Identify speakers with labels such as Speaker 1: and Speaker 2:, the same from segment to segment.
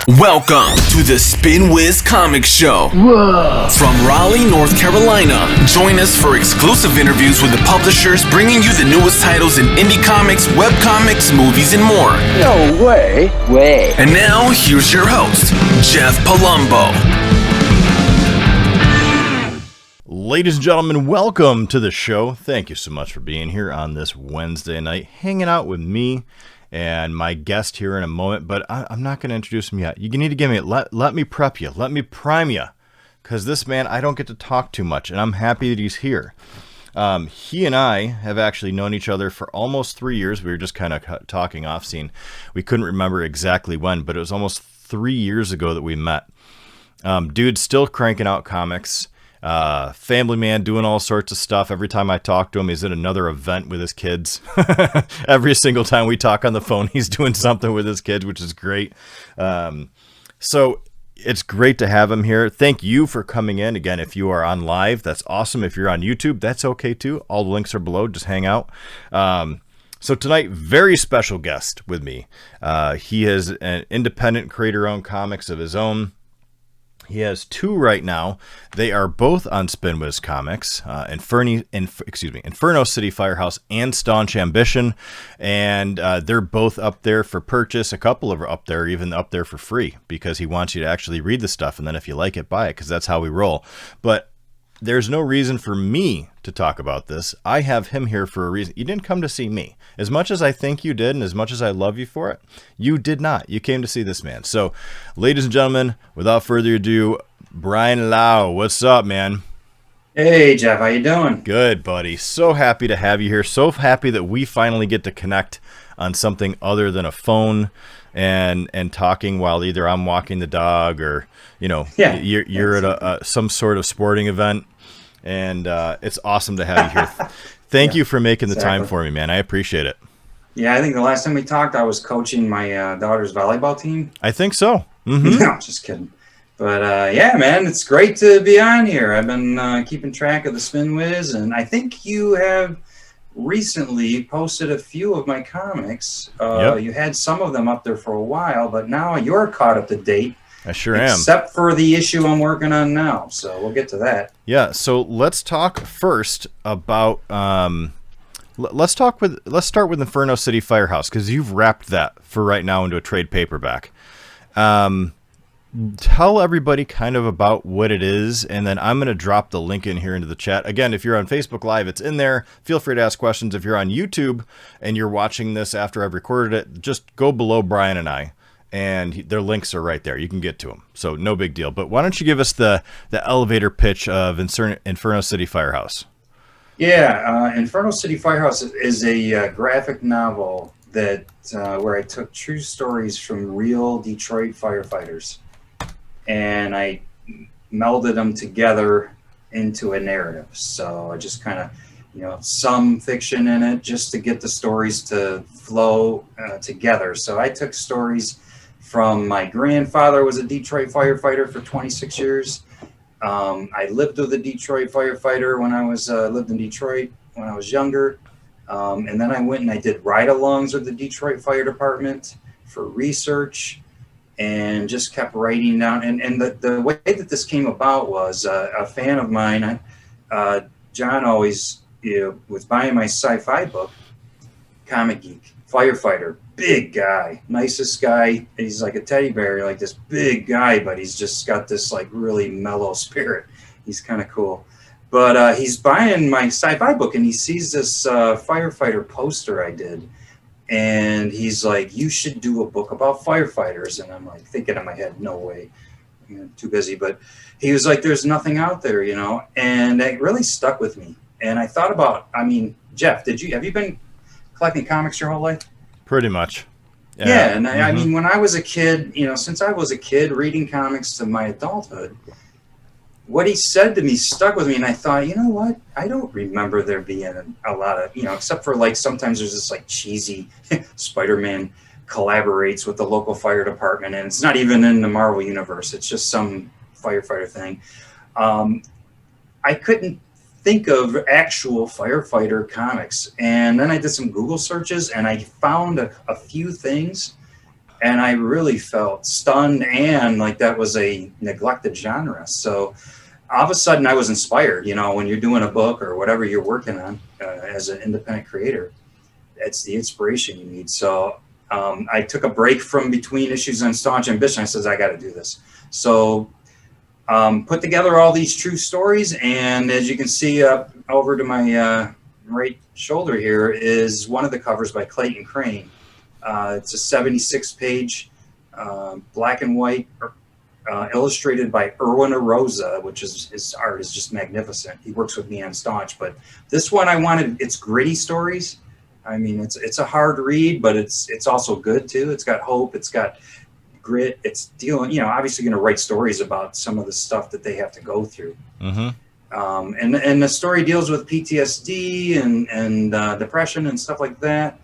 Speaker 1: Welcome to the Spinwhiz Comic Show.
Speaker 2: Whoa.
Speaker 1: From Raleigh, North Carolina. Join us for exclusive interviews with the publishers bringing you the newest titles in indie comics, webcomics, movies, and more.
Speaker 2: No way.
Speaker 1: And now, here's your host, Jeff Palumbo.
Speaker 3: Ladies and gentlemen, welcome to the show. Thank you so much for being here on this Wednesday night, hanging out with me and my guest here in a moment, but I'm not going to introduce him yet. You need to give me, let me prep you, let me prime you, because this man, I don't get to talk too much, and I'm happy that he's here. He and I have actually known each other for almost 3 years. We were just kind of talking off scene. We couldn't remember exactly when, but it was almost 3 years ago that we met. Dude's still cranking out comics. Family man, doing all sorts of stuff. Every time I talk to him, he's at another event with his kids. Every single time we talk on the phone, he's doing something with his kids, which is great. So it's great to have him here. Thank you for coming in. Again, if you are on live, that's awesome. If you're on YouTube, that's okay too. All the links are below. Just hang out. So tonight, very special guest with me. He has an independent creator-owned comics of his own. He has two right now. They are both on Spinwhiz Comics, Inferno City Firehouse and Staunch Ambition, and they're both up there for purchase. A couple of are up there, even up there for free, because he wants you to actually read the stuff, and then if you like it, buy it, because that's how we roll. But there's no reason for me to talk about this. I have him here for a reason. You didn't come to see me. As much as I think you did, and as much as I love you for it, you did not. You came to see this man. So, ladies and gentlemen, without further ado, Brian Lau. What's up, man?
Speaker 4: Hey, Jeff. How you doing?
Speaker 3: Good, buddy. So happy to have you here. So happy that we finally get to connect on something other than a phone and talking while either I'm walking the dog or, you're at some sort of sporting event. And it's awesome to have you here. Thank you for making the time for me, man. I appreciate it.
Speaker 4: Yeah, I think the last time we talked, I was coaching my daughter's volleyball team.
Speaker 3: I think so. Mm-hmm.
Speaker 4: No, just kidding. But yeah, man, it's great to be on here. I've been keeping track of the Spinwhiz, and I think you have recently posted a few of my comics.
Speaker 3: Yep.
Speaker 4: You had some of them up there for a while, but now you're caught up to date.
Speaker 3: I sure am.
Speaker 4: Except for the issue I'm working on now. So we'll get to that.
Speaker 3: Yeah, so let's talk first about let's start with Inferno City Firehouse, because you've wrapped that for right now into a trade paperback. Tell everybody kind of about what it is, and then I'm going to drop the link in here into the chat. Again, if you're on Facebook Live, it's in there. Feel free to ask questions. If you're on YouTube and you're watching this after I've recorded it, just go below Brian and I, and their links are right there. You can get to them, so no big deal. But why don't you give us the elevator pitch of Inferno City Firehouse?
Speaker 4: Yeah, Inferno City Firehouse is a graphic novel that where I took true stories from real Detroit firefighters, and I melded them together into a narrative. So I just kind of, some fiction in it just to get the stories to flow together. So I took stories from my grandfather was a Detroit firefighter for 26 years. I lived with a Detroit firefighter when I was lived in Detroit when I was younger. And then I went and I did ride-alongs with the Detroit Fire Department for research and just kept writing down. And the way that this came about was a fan of mine, John, always was buying my sci-fi book, Comic Geek, firefighter, big guy, nicest guy. He's like a teddy bear, like this big guy, but he's just got this like really mellow spirit. He's kind of cool. But he's buying my sci-fi book, and he sees this firefighter poster I did. And he's like, you should do a book about firefighters. And I'm like thinking in my head, no way, too busy. But he was like, there's nothing out there, and it really stuck with me. And I thought about, Jeff, have you been collecting comics your whole life?
Speaker 3: Pretty much.
Speaker 4: Yeah. And I mean, when I was a kid, since I was a kid reading comics to my adulthood, what he said to me stuck with me. And I thought, you know what? I don't remember there being a lot of, except for like sometimes there's this like cheesy Spider-Man collaborates with the local fire department. And it's not even in the Marvel universe. It's just some firefighter thing. I couldn't think of actual firefighter comics. And then I did some Google searches and I found a few things and I really felt stunned and like that was a neglected genre. So all of a sudden I was inspired. When you're doing a book or whatever you're working on as an independent creator, it's the inspiration you need. So I took a break from between issues on Staunch Ambition. I says, I got to do this. So put together all these true stories. And as you can see up over to my right shoulder here is one of the covers by Clayton Crane. It's a 76-page black and white illustrated by Erwin Arosa, which is his art is just magnificent. He works with me on Staunch, but this one it's gritty stories. I mean, it's a hard read, but it's also good too. It's got hope. It's got grit. It's dealing, obviously going to write stories about some of the stuff that they have to go through.
Speaker 3: Mm-hmm.
Speaker 4: And the story deals with PTSD and depression and stuff like that.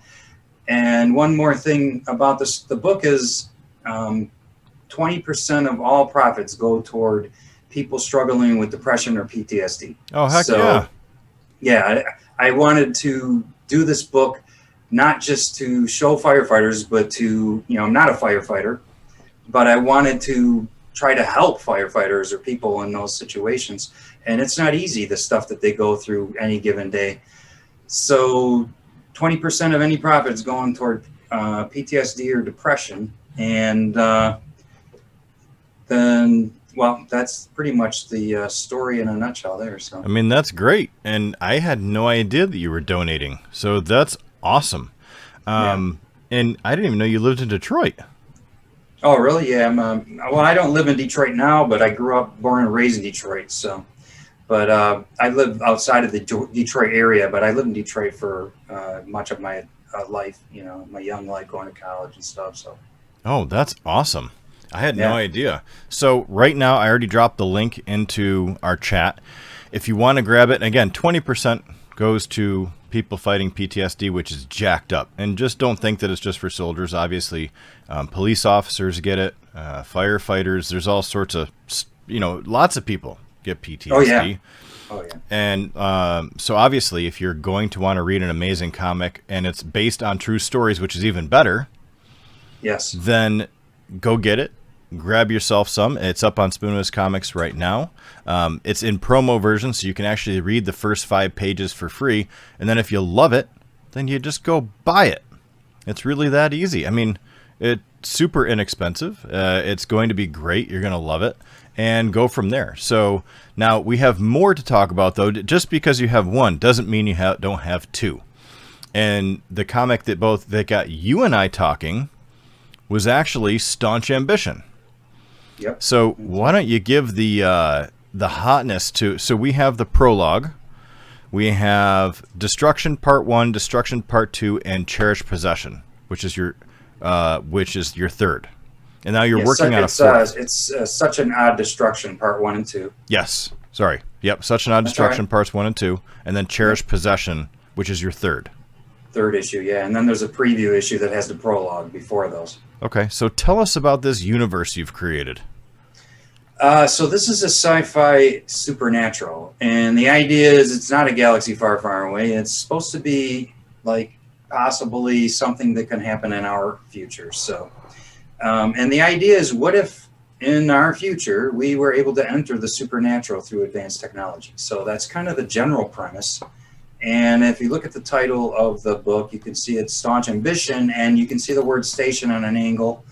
Speaker 4: And one more thing about the book is 20% of all profits go toward people struggling with depression or PTSD.
Speaker 3: Oh, heck yeah.
Speaker 4: Yeah, I wanted to do this book not just to show firefighters, but to, I'm not a firefighter, but I wanted to try to help firefighters or people in those situations. And it's not easy, the stuff that they go through any given day. So 20% of any profits going toward PTSD or depression. And then, well, that's pretty much the story in a nutshell there. So
Speaker 3: I mean, that's great. And I had no idea that you were donating. So that's awesome. And I didn't even know you lived in Detroit.
Speaker 4: Oh, really? Yeah. Well, I don't live in Detroit now, but I grew up, born and raised in Detroit. So, but I live outside of the Detroit area, but I lived in Detroit for much of my life, my young life, going to college and stuff. So.
Speaker 3: Oh, that's awesome. I had no idea. So right now, I already dropped the link into our chat. If you want to grab it, again, 20% goes to people fighting PTSD, which is jacked up. And just don't think that it's just for soldiers. Obviously, police officers get it, firefighters. There's all sorts of, lots of people get PTSD.
Speaker 4: Oh, yeah. Oh, yeah.
Speaker 3: And so obviously, if you're going to want to read an amazing comic and it's based on true stories, which is even better,
Speaker 4: yes,
Speaker 3: then go get it. Grab yourself some. It's up on Spinwhiz Comics right now. It's in promo version, so you can actually read the first 5 pages for free. And then if you love it, then you just go buy it. It's really that easy. I mean, it's super inexpensive. It's going to be great. You're going to love it. And go from there. So now we have more to talk about, though. Just because you have one doesn't mean you don't have two. And the comic that got you and I talking was actually Staunch Ambition.
Speaker 4: Yep.
Speaker 3: So why don't you give the hotness to? So we have the prologue, we have Destruction Part 1, Destruction Part 2, and Cherished Possession, which is your third. And now you're working on a fourth.
Speaker 4: It's Such an Odd Destruction Part 1 and 2.
Speaker 3: Yes. Sorry. Yep. Such an Odd Destruction Parts 1 and 2, and then Cherished Possession, which is your third.
Speaker 4: Third issue, yeah. And then there's a preview issue that has the prologue before those.
Speaker 3: Okay, so tell us about this universe you've created.
Speaker 4: So this is a sci-fi supernatural, and the idea is it's not a galaxy far, far away. It's supposed to be like possibly something that can happen in our future. So, and the idea is, what if in our future we were able to enter the supernatural through advanced technology? So that's kind of the general premise. And if you look at the title of the book, you can see it's Staunch Ambition, and you can see the word station on an angle.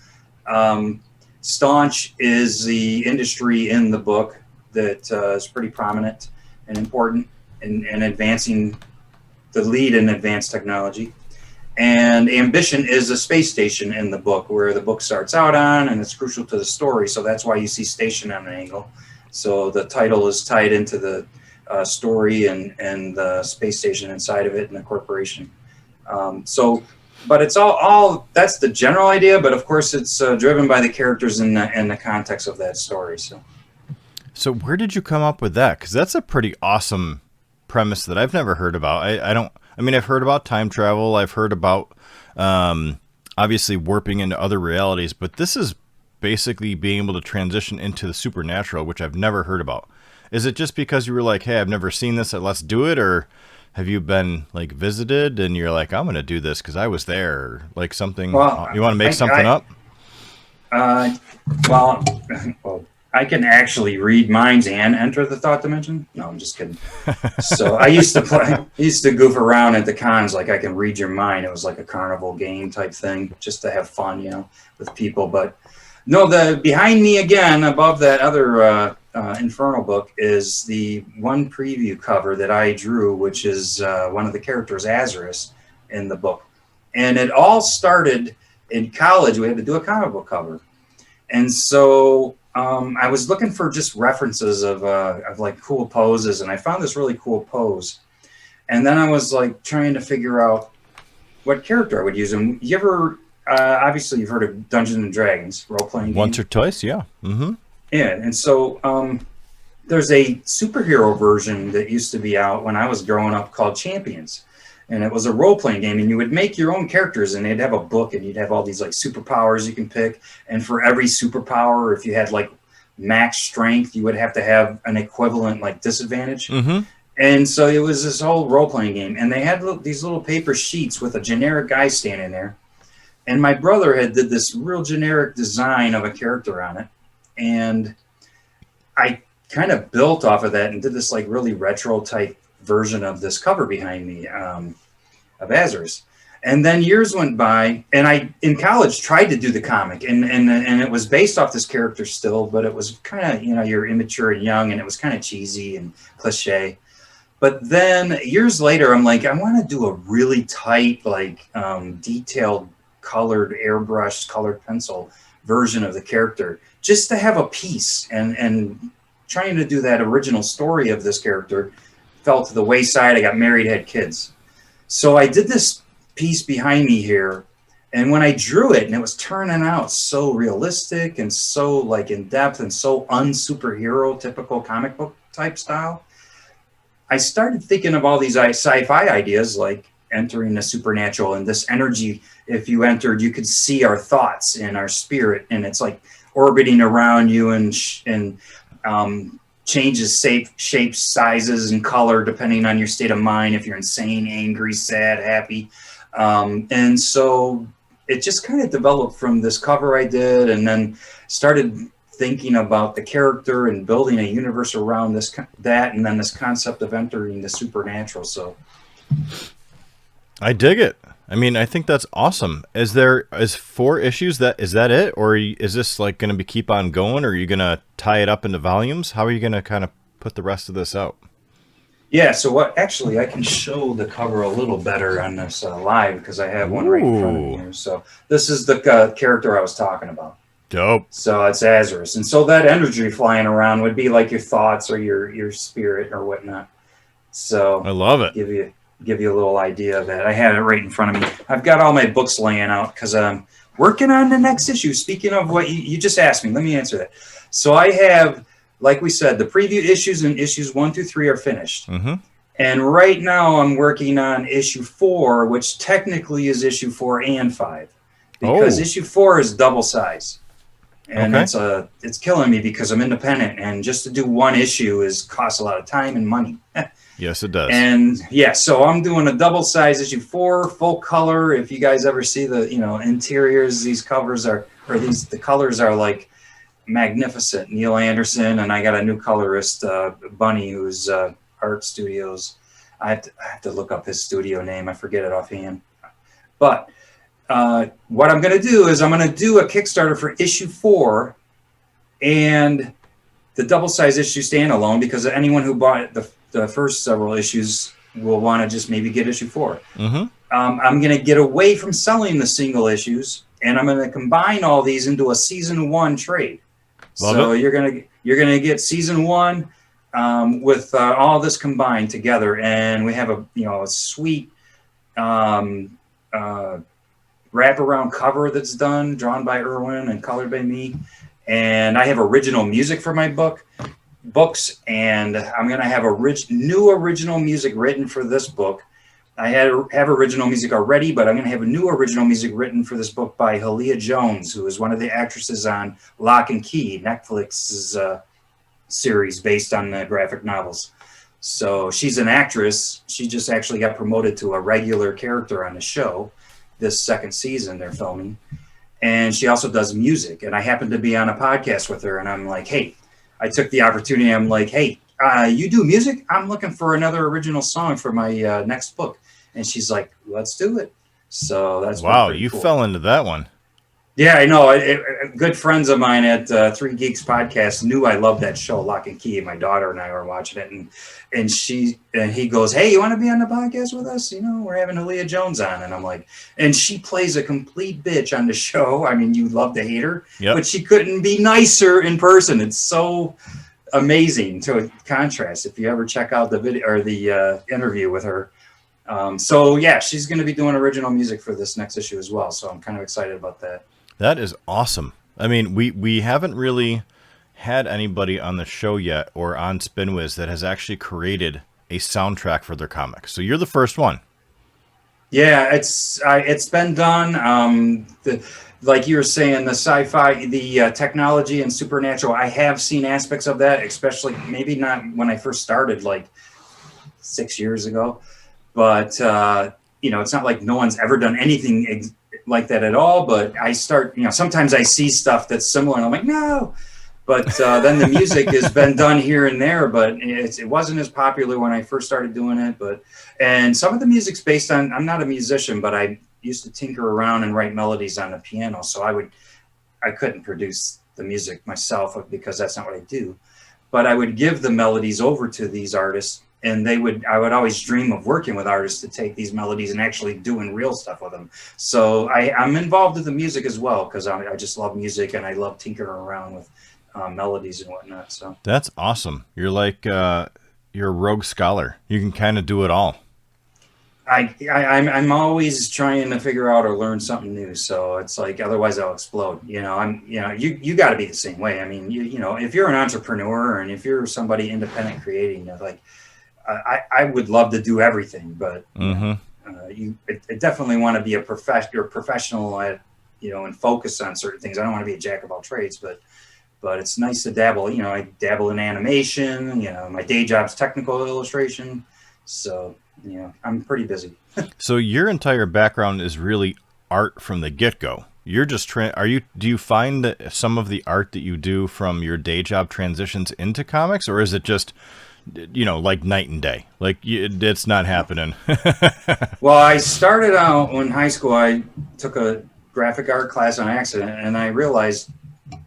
Speaker 4: Staunch is the industry in the book that is pretty prominent and important in advancing the lead in advanced technology. And Ambition is a space station in the book where the book starts out on, and it's crucial to the story. So that's why you see station on an angle. So the title is tied into the story and the space station inside of it and the corporation. But it's all that's the general idea, but of course it's driven by the characters and the context of that story. So
Speaker 3: where did you come up with that? Because that's a pretty awesome premise that I've never heard about. I've heard about time travel. I've heard about obviously warping into other realities, but this is basically being able to transition into the supernatural, which I've never heard about. Is it just because you were like, hey, I've never seen this, let's do it? Or have you been like visited and you're like, I'm going to do this because I was there, or like something?
Speaker 4: Well,
Speaker 3: you want to make something up?
Speaker 4: Uh, well, well, I can actually read minds and enter the thought dimension. No, I'm just kidding. So I used to goof around at the cons, like I can read your mind. It was like a carnival game type thing, just to have fun, with people. But no, the behind me again, above that other Infernal book, is the one preview cover that I drew, which is one of the characters, Azarus, in the book. And it all started in college. We had to do a comic book cover. And so I was looking for just references of like cool poses, and I found this really cool pose. And then I was like trying to figure out what character I would use. And you ever, obviously you've heard of Dungeons and Dragons role-playing
Speaker 3: Once
Speaker 4: game?
Speaker 3: or twice, yeah. Mm-hmm.
Speaker 4: Yeah, and so there's a superhero version that used to be out when I was growing up called Champions. And it was a role-playing game, and you would make your own characters, and they'd have a book, and you'd have all these like superpowers you can pick. And for every superpower, if you had like max strength, you would have to have an equivalent like disadvantage.
Speaker 3: Mm-hmm.
Speaker 4: And so it was this whole role-playing game, and they had these little paper sheets with a generic guy standing there. And my brother had did this real generic design of a character on it, and I kind of built off of that and did this like really retro type version of this cover behind me of Azarus. And then years went by, and I in college tried to do the comic, and it was based off this character still, but it was kind of, you're immature and young, and it was kind of cheesy and cliche. But then years later, I'm like, I want to do a really tight, like detailed, colored, airbrushed, colored pencil version of the character, just to have a piece. And trying to do that original story of this character fell to the wayside. I got married, had kids. So I did this piece behind me here. And when I drew it, and it was turning out so realistic and so like in depth and so unsuperhero, typical comic book type style, I started thinking of all these sci-fi ideas, like entering the supernatural and this energy. If you entered, you could see our thoughts and our spirit, and it's like orbiting around you and changes shapes, sizes, and color depending on your state of mind, if you're insane, angry, sad, happy. And so it just kind of developed from this cover I did, and then started thinking about the character and building a universe around that, and then this concept of entering the supernatural. So
Speaker 3: I dig it. I mean, I think that's awesome. Is 4 issues, is that it? Or is this like going to be keep on going? Or are you going to tie it up into volumes? How are you going to kind of put the rest of this out?
Speaker 4: Yeah, so actually I can show the cover a little better on this live, because I have one right in front of me here. So this is the character I was talking about.
Speaker 3: Dope.
Speaker 4: So it's Azarus. And so that energy flying around would be like your thoughts or your spirit or whatnot. So
Speaker 3: I love it.
Speaker 4: Give you a little idea of that. I had it right in front of me. I've got all my books laying out because I'm working on the next issue. Speaking of what you just asked me, let me answer that. So I have, like we said, the preview issues and issues 1 through 3 are finished.
Speaker 3: Mm-hmm.
Speaker 4: And right now I'm working on issue 4, which technically is issue 4 and 5, because issue 4 is double size. And it's killing me because I'm independent, and just to do one issue costs a lot of time and money.
Speaker 3: Yes, it does.
Speaker 4: And yeah, so I'm doing a double size issue 4, full color. If you guys ever see the interiors, these covers the colors are like magnificent. Neil Anderson, and I got a new colorist, Bunny, who's Art Studios. I have to look up his studio name. I forget it offhand. But what I'm going to do is I'm going to do a Kickstarter for issue 4 and the double size issue standalone, because anyone who bought the first several issues will want to just maybe get issue 4.
Speaker 3: Mm-hmm.
Speaker 4: I'm going to get away from selling the single issues, and I'm going to combine all these into a season 1 trade. So you're going to get season 1 with all this combined together, and we have a sweet wraparound cover that's done, drawn by Irwin and colored by me. And I have original music for my books, and I'm going to have new original music written for this book. I have original music already, but I'm going to have a new original music written for this book by Halia Jones, who is one of the actresses on Lock and Key, Netflix's series based on the graphic novels. So she's an actress. She just actually got promoted to a regular character on the show this second season they're filming. and she also does music. And I happened to be on a podcast with her, and I'm like, hey, I took the opportunity. I'm like, hey, you do music? I'm looking for another original song for my next book. And she's like, let's do it. So that's
Speaker 3: wow.
Speaker 4: pretty
Speaker 3: You
Speaker 4: cool.
Speaker 3: fell into that one.
Speaker 4: Yeah, I know. Good friends of mine at Three Geeks Podcast knew I loved that show, Lock and Key. My daughter and I were watching it, and he goes, "Hey, you want to be on the podcast with us? You know, we're having Aaliyah Jones on." And I'm like, and she plays a complete bitch on the show. I mean, you love to hate her, but she couldn't be nicer in person. It's so amazing to contrast. If you ever check out the video or the interview with her. So yeah, she's going to be doing original music for this next issue as well. So I'm kind of excited about that.
Speaker 3: That is awesome. I mean, we haven't really had anybody on the show yet or on Spinwhiz that has actually created a soundtrack for their comics. So you're the first one.
Speaker 4: Yeah, it's been done. Like you were saying, the sci-fi, the technology and supernatural, I have seen aspects of that, especially maybe not when I first started like 6 years ago. But, it's not like no one's ever done anything like that at all. But I start, sometimes I see stuff that's similar and I'm like, no. But then the music has been done here and there, but it wasn't as popular when I first started doing it. And some of the music's based on, I'm not a musician, but I used to tinker around and write melodies on the piano. So I couldn't produce the music myself because that's not what I do. But I would give the melodies over to these artists. And I would always dream of working with artists to take these melodies and actually doing real stuff with them. So I'm involved with the music as well because I just love music and I love tinkering around with melodies and whatnot. So
Speaker 3: that's awesome. You're like you're a rogue scholar. You can kind of do it all.
Speaker 4: I'm always trying to figure out or learn something new. So it's like otherwise I'll explode. You got to be the same way. I mean, if you're an entrepreneur and if you're somebody independent creating, like. I would love to do everything, but you definitely want to be a professional at, and focus on certain things. I don't want to be a jack of all trades, but it's nice to dabble. I dabble in animation. My day job's technical illustration, so I'm pretty busy.
Speaker 3: So your entire background is really art from the get-go. You're just do you find that some of the art that you do from your day job transitions into comics, or is it just like night and day? Like it's not happening.
Speaker 4: Well, I started out in high school. I took a graphic art class on accident, and I realized,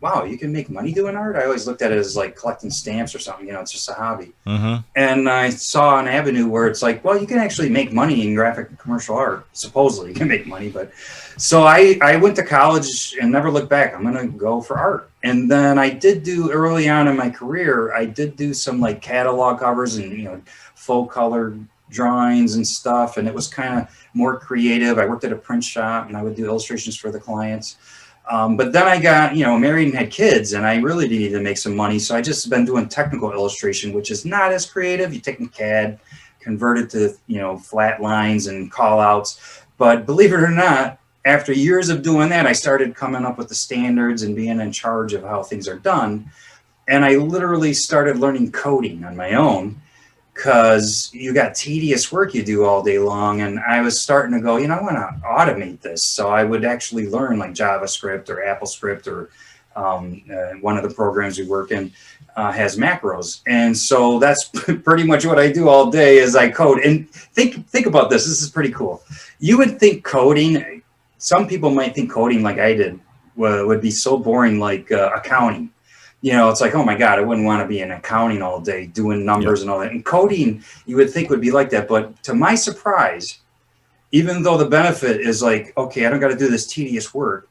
Speaker 4: wow, you can make money doing art. I always looked at it as like collecting stamps or something. It's just a hobby. Mm-hmm. And I saw an avenue where it's like, well, you can actually make money in graphic and commercial art. Supposedly, you can make money, but so I went to college and never looked back. I'm going to go for art. And then I did do early on in my career, I did do some like catalog covers and, faux color drawings and stuff. And it was kind of more creative. I worked at a print shop and I would do illustrations for the clients. But then I got, married and had kids and I really needed to make some money. So I just been doing technical illustration, which is not as creative. You take CAD, convert it to, flat lines and call outs. But believe it or not, after years of doing that, I started coming up with the standards and being in charge of how things are done. And I literally started learning coding on my own because you got tedious work you do all day long. And I was starting to go, I want to automate this. So I would actually learn like JavaScript or AppleScript or one of the programs we work in has macros. And so that's pretty much what I do all day is I code. And think about this. This is pretty cool. You would think coding... Some people might think coding like I did would be so boring, like accounting. It's like, oh my God, I wouldn't want to be in accounting all day doing numbers and all that. And coding, you would think would be like that. But to my surprise, even though the benefit is like, okay, I don't got to do this tedious work,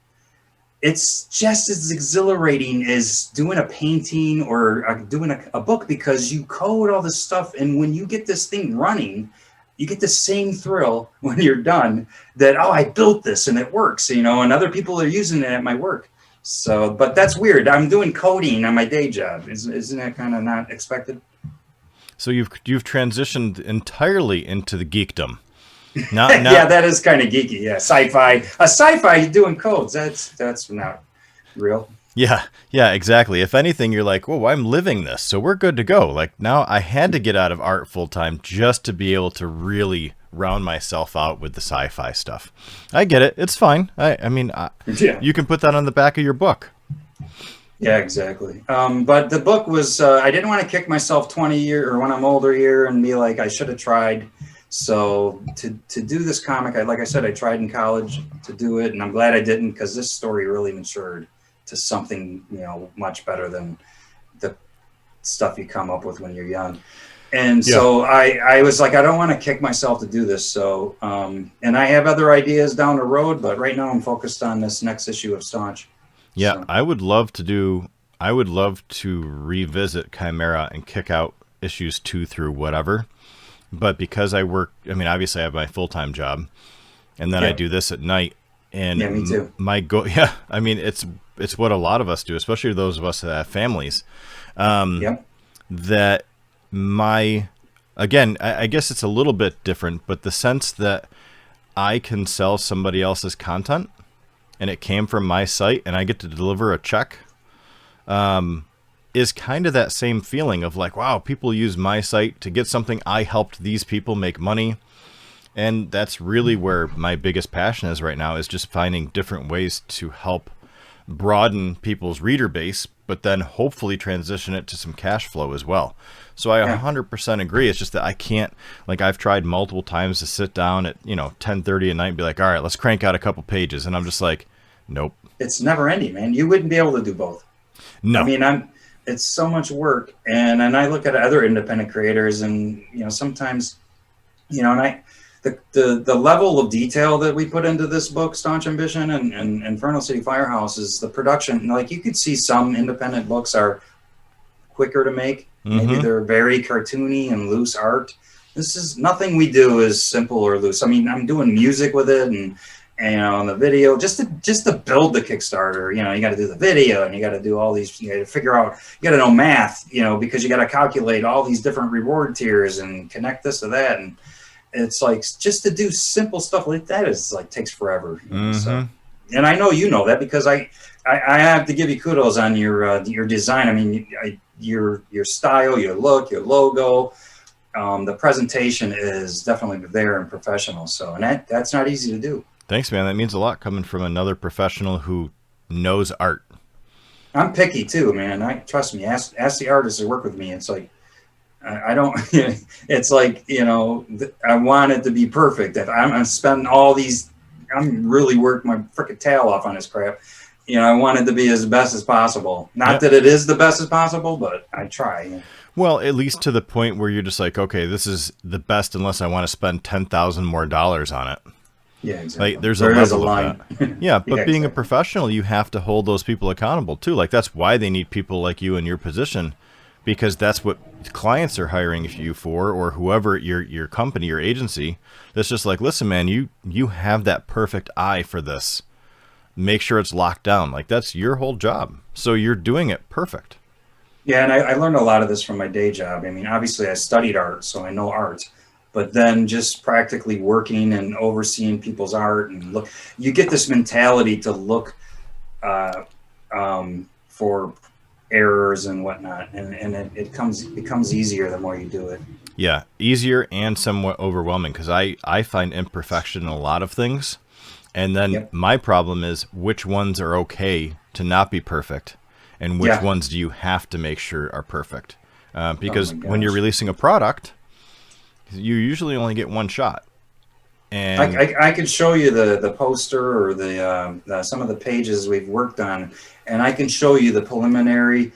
Speaker 4: it's just as exhilarating as doing a painting or doing a book because you code all this stuff. And when you get this thing running, you get the same thrill when you're done that, oh, I built this and it works, and other people are using it at my work. So, but that's weird. I'm doing coding on my day job. Isn't that kind of not expected? So
Speaker 3: you've transitioned entirely into the geekdom.
Speaker 4: Yeah, that is kind of geeky. Yeah. Sci-fi doing codes. That's not real.
Speaker 3: Yeah, exactly. If anything, you're like, whoa, I'm living this, so we're good to go. Like now I had to get out of art full time just to be able to really round myself out with the sci-fi stuff. I get it. It's fine. I mean, you can put that on the back of your book.
Speaker 4: Yeah, exactly. But the book was, I didn't want to kick myself 20 years or when I'm older here and be like, I should have tried. So to do this comic, like I said, I tried in college to do it, and I'm glad I didn't, because this story really matured to something, much better than the stuff you come up with when you're young. And so I was like, I don't want to kick myself to do this. So, and I have other ideas down the road, but right now I'm focused on this next issue of Staunch.
Speaker 3: Yeah,
Speaker 4: So.
Speaker 3: I would love to revisit Chimera and kick out issues 2 through whatever. But because I work, I mean, obviously I have my full-time job, and then I do this at night. And
Speaker 4: me too.
Speaker 3: My goal, I mean, it's what a lot of us do, especially those of us that have families. That again, I guess it's a little bit different, but the sense that I can sell somebody else's content and it came from my site and I get to deliver a check, is kind of that same feeling of like, wow, people use my site to get something. I helped these people make money. And that's really where my biggest passion is right now, is just finding different ways to help broaden people's reader base, but then hopefully transition it to some cash flow as well. So I 100% agree. It's just that I can't, like, I've tried multiple times to sit down at, 10:30 at night and be like, all right, let's crank out a couple pages. And I'm just like, nope.
Speaker 4: It's never ending, man. You wouldn't be able to do both.
Speaker 3: No.
Speaker 4: I mean, it's so much work. And I look at other independent creators, and, sometimes, and the level of detail that we put into this book, Staunch Ambition and Infernal City Firehouse, is the production. Like, you could see some independent books are quicker to make. Maybe they're very cartoony and loose art. This is nothing we do is simple or loose. I mean, I'm doing music with it, and the video, just to build the Kickstarter. You got to do the video, and you got to do all these. You got to figure out. You got to know math. Because you got to calculate all these different reward tiers and connect this to that. And it's like, just to do simple stuff like that is like takes forever. So, and I know that, because I have to give you kudos on your design. I mean, your style, your look, your logo, the presentation is definitely there and professional. So, and that's not easy to do.
Speaker 3: Thanks, man. That means a lot coming from another professional who knows art.
Speaker 4: I'm picky too, man. Trust me. Ask the artists that work with me. It's like, I don't. It's like, I want it to be perfect. If I'm spending all these, I'm really working my freaking tail off on this crap. I want it to be as best as possible. Not that it is the best as possible, but I try.
Speaker 3: Well, at least to the point where you're just like, okay, this is the best unless I want to spend $10,000 more on it.
Speaker 4: Yeah, exactly.
Speaker 3: Like, there's a level
Speaker 4: line.
Speaker 3: of that. Yeah, but being a professional, you have to hold those people accountable too. Like, that's why they need people like you in your position, because that's what clients are hiring you for, or whoever, your company, your agency. That's just like, listen, man, you have that perfect eye for this. Make sure it's locked down. Like, that's your whole job. So you're doing it perfect.
Speaker 4: Yeah, and I learned a lot of this from my day job. I mean, obviously I studied art, so I know art. But then just practically working and overseeing people's art, and you get this mentality to look for errors and whatnot, and it becomes easier the more you do it.
Speaker 3: Yeah, easier and somewhat overwhelming, because I find imperfection in a lot of things. And then my problem is, which ones are okay to not be perfect, and which ones do you have to make sure are perfect? Because when you're releasing a product, you usually only get one shot. And
Speaker 4: I could show you the poster or the some of the pages we've worked on, and I can show you the preliminary,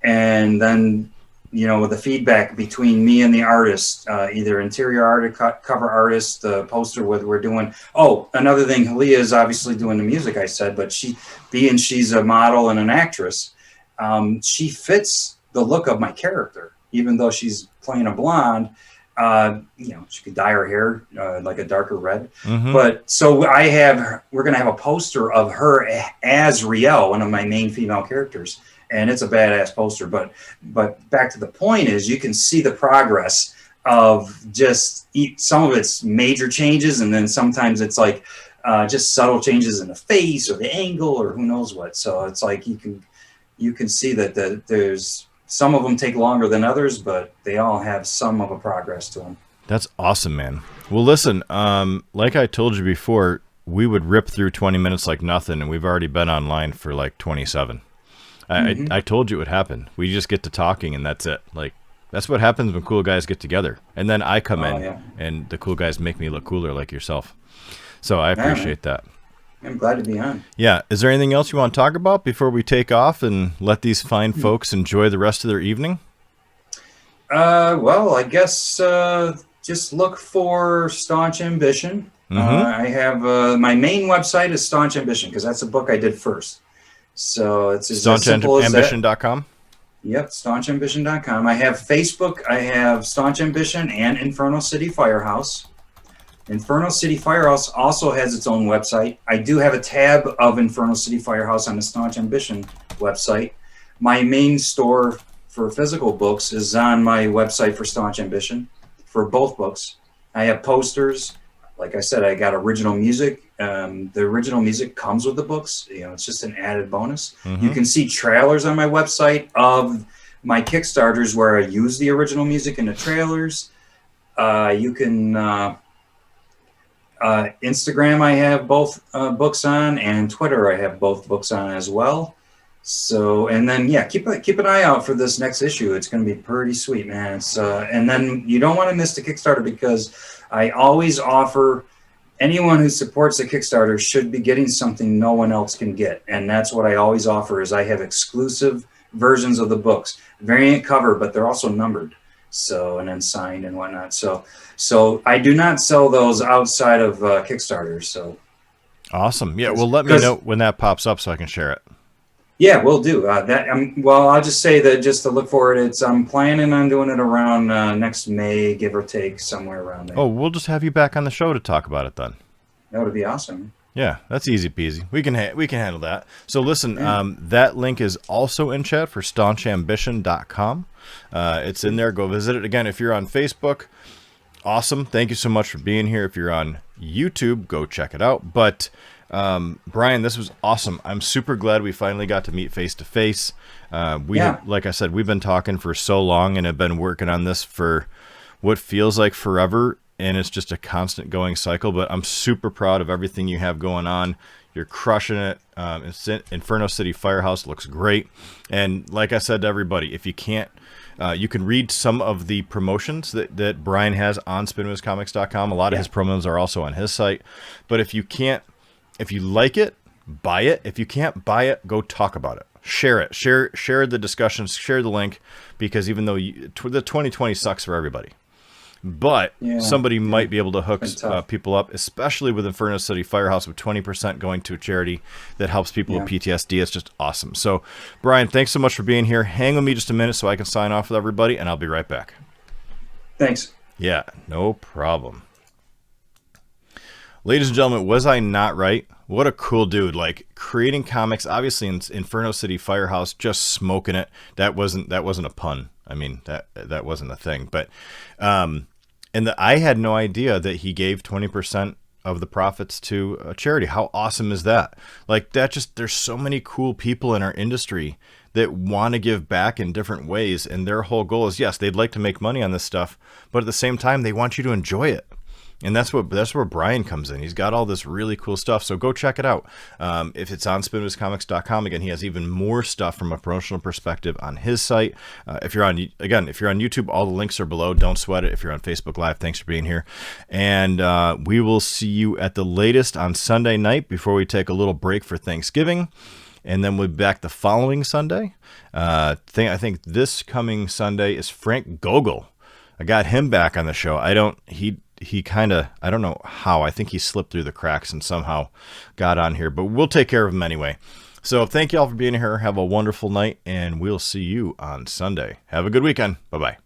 Speaker 4: and then with the feedback between me and the artist, either interior art, cover artist, the poster we're doing. Oh, another thing, Halia is obviously doing the music, I said, but she's a model and an actress, she fits the look of my character, even though she's playing a blonde. She could dye her hair like a darker red. But so we're going to have a poster of her as Riel, one of my main female characters. And it's a badass poster. But back to the point is, you can see the progress of just some of it's major changes. And then sometimes it's like just subtle changes in the face or the angle or who knows what. So it's like you can see that there's, some of them take longer than others, but they all have some of a progress to them.
Speaker 3: That's awesome, man. Well, listen, like I told you before, we would rip through 20 minutes like nothing, and we've already been online for like 27. I told you it would happen. We just get to talking, and that's it. Like, that's what happens when cool guys get together. And then I come in, and the cool guys make me look cooler like yourself. So I appreciate that.
Speaker 4: I'm glad to be on.
Speaker 3: Yeah. Is there anything else you want to talk about before we take off and let these fine folks enjoy the rest of their evening?
Speaker 4: Well, I guess just look for Staunch Ambition. I have my main website is Staunch Ambition because that's a book I did first. So it's as simple as
Speaker 3: StaunchAmbition.com?
Speaker 4: Yep, StaunchAmbition.com. I have Facebook. I have Staunch Ambition and Inferno City Firehouse. Inferno City Firehouse also has its own website. I do have a tab of Inferno City Firehouse on the Staunch Ambition website. My main store for physical books is on my website for Staunch Ambition for both books. I have posters. Like I said, I got original music. The original music comes with the books. You know, it's just an added bonus. You can see trailers on my website of my Kickstarters where I use the original music in the trailers. You can Instagram I have both books on, and Twitter I have both books on as well. So, and then keep an eye out for this next issue. It's going to be pretty sweet, man. It's and then you don't want to miss the Kickstarter because I always offer anyone who supports the Kickstarter should be getting something no one else can get, and that's what I always offer. Is I have exclusive versions of the books, variant cover, but they're also numbered, so and then signed and whatnot. So I do not sell those outside of Kickstarter. So
Speaker 3: awesome, yeah. Well, let me know when that pops up so I can share it.
Speaker 4: Yeah, we'll do that. Well, I'll just say that just to look for it. I'm planning on doing it around next May, give or take, somewhere around there.
Speaker 3: Oh, we'll just have you back on the show to talk about it then.
Speaker 4: That would be awesome.
Speaker 3: Yeah, that's easy peasy. We can handle that. So listen, that link is also in chat for staunchambition.com. It's in there. Go visit it. Again, if you're on Facebook, awesome. Thank you so much for being here. If you're on YouTube, go check it out. But Brian, this was awesome. I'm super glad we finally got to meet face to face. Like I said, we've been talking for so long and have been working on this for what feels like forever, and it's just a constant going cycle. But I'm super proud of everything you have going on. You're crushing it. Inferno City Firehouse looks great. And like I said to everybody, if you can't, you can read some of the promotions that Brian has on spinwhizcomics.com. A lot of his promos are also on his site. But if you like it, buy it. If you can't buy it, go talk about it. Share it. Share the discussions. Share the link, because even though the 2020 sucks for everybody, but somebody might be able to hook people up, especially with Inferno City Firehouse, with 20% going to a charity that helps people with PTSD. It's just awesome. So, Brian, thanks so much for being here. Hang with me just a minute so I can sign off with everybody, and I'll be right back.
Speaker 4: Thanks.
Speaker 3: Yeah, no problem. Ladies and gentlemen, was I not right? What a cool dude. Like, creating comics, obviously in Inferno City Firehouse, just smoking it. That wasn't a pun. I mean, that wasn't a thing. But I had no idea that he gave 20% of the profits to a charity. How awesome is that? Like, there's so many cool people in our industry that want to give back in different ways, and their whole goal is, yes, they'd like to make money on this stuff, but at the same time, they want you to enjoy it. And that's where Brian comes in. He's got all this really cool stuff. So go check it out. If it's on spinwhizcomics.com, again, he has even more stuff from a promotional perspective on his site. If you're on YouTube, all the links are below. Don't sweat it. If you're on Facebook Live, thanks for being here. And we will see you at the latest on Sunday night before we take a little break for Thanksgiving. And then we'll be back the following Sunday. I think this coming Sunday is Frank Gogol. I got him back on the show. I don't know how. I think he slipped through the cracks and somehow got on here, but we'll take care of him anyway. So thank you all for being here. Have a wonderful night, and we'll see you on Sunday. Have a good weekend. Bye-bye.